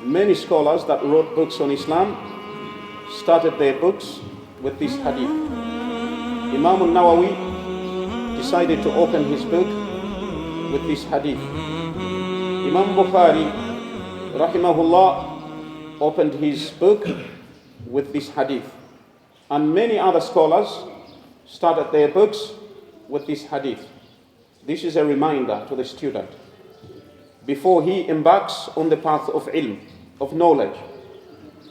many scholars that wrote books on Islam started their books with this hadith. Imam An-Nawawi decided to open his book with this hadith. Imam Bukhari, rahimahullah, opened his book with this hadith. And many other scholars started their books with this hadith. This is a reminder to the student before he embarks on the path of ilm, of knowledge,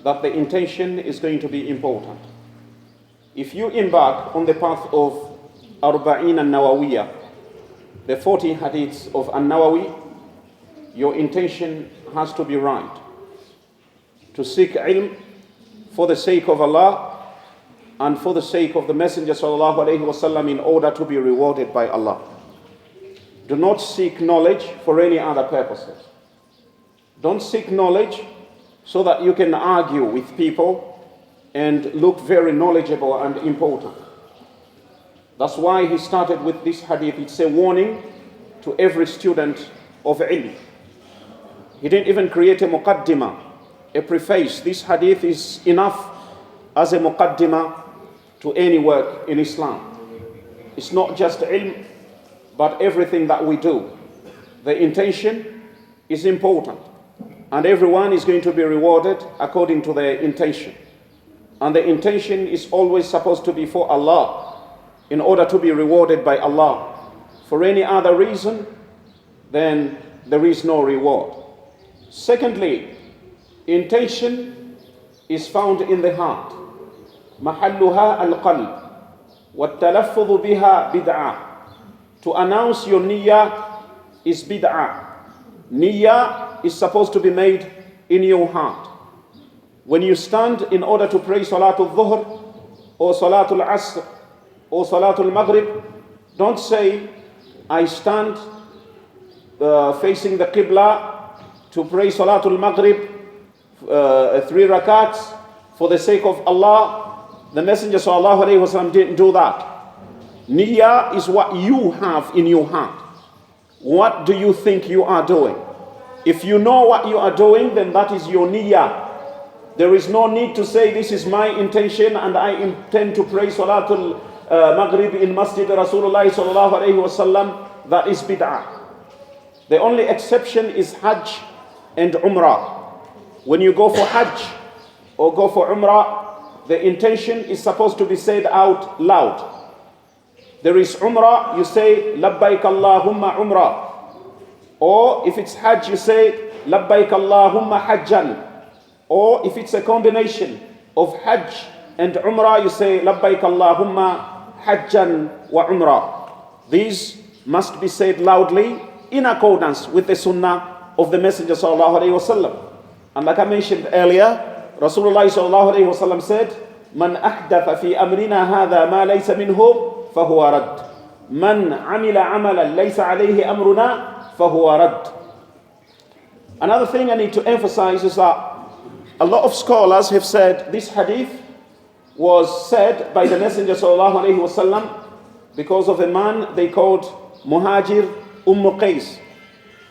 that the intention is going to be important. If you embark on the path of Arba'in An-Nawawiyah, the 40 hadiths of An-Nawawi, your intention has to be right. To seek ilm for the sake of Allah and for the sake of the Messenger sallallahu alaihi wasallam, in order to be rewarded by Allah. Do not seek knowledge for any other purposes. Don't seek knowledge so that you can argue with people and look very knowledgeable and important. That's why he started with this hadith. It's a warning to every student of ilm. He didn't even create a muqaddimah, a preface. This hadith is enough as a muqaddimah to any work in Islam. It's not just ilm, but everything that we do. The intention is important, and everyone is going to be rewarded according to their intention. And the intention is always supposed to be for Allah, in order to be rewarded by Allah. For any other reason, then there is no reward. Secondly, intention is found in the heart. محلها القلب والتلفظ بها بدعة. To announce your niyyah is bid'ah. Niyyah is supposed to be made in your heart. When you stand in order to pray Salatul Dhuhr or Salatul Asr or Salatul Maghrib, don't say, I stand facing the Qibla to pray Salatul Maghrib 3 rakats for the sake of Allah. The Messenger sallallahu alaihi wasallam didn't do that. Niyyah is what you have in your heart. What do you think you are doing? If you know what you are doing, then that is your niyyah. There is no need to say, this is my intention and I intend to pray Salatul Maghrib in Masjid Rasulullah sallallahu alaihi wasallam. That is bid'ah. The only exception is Hajj and Umrah. When you go for Hajj or go for Umrah, the intention is supposed to be said out loud. There is Umrah, you say, Labbaik Allahumma Umrah. Or if it's Hajj, you say, Labbaik Allahumma Hajjan. Or if it's a combination of Hajj and Umrah, you say, Labbaik Allahumma Hajjan wa Umrah. These must be said loudly in accordance with the Sunnah of the Messenger sallallahu alaihi wasallam. And like I mentioned earlier, Rasulullah sallallahu alaihi wasallam said, Man ahdatha fi amrina hadha ma laysa minhu فهو رد من عمل عملا ليس عليه أمرنا فهو رد. Another thing I need to emphasize is that a lot of scholars have said this hadith was said by the Messenger sallallahu alaihi wasallam because of a man they called Muhajir Qais,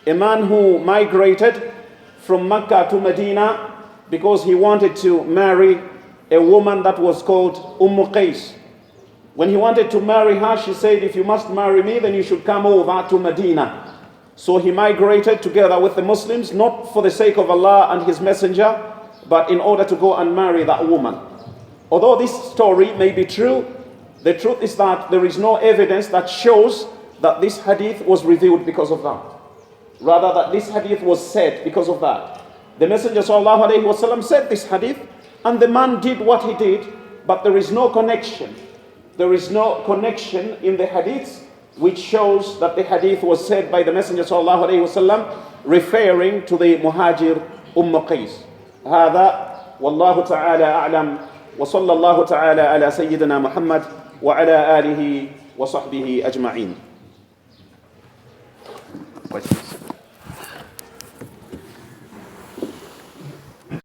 a man who migrated from Mecca to Medina because he wanted to marry a woman that was called Qais. When he wanted to marry her, she said, if you must marry me, then you should come over to Medina. So he migrated together with the Muslims, not for the sake of Allah and His Messenger, but in order to go and marry that woman. Although this story may be true, the truth is that there is no evidence that shows that this hadith was revealed because of that. Rather, that this hadith was said because of that. The Messenger sallallahu alaihi wasallam said this hadith, and the man did what he did, but there is no connection. There is no connection in the hadith which shows that the hadith was said by the Messenger sallallahu alaihi wasallam referring to the Muhajir Qais. هذا والله تعالى أعلم وصلى الله تعالى على سيدنا محمد وعلى آله وصحبه أجمعين.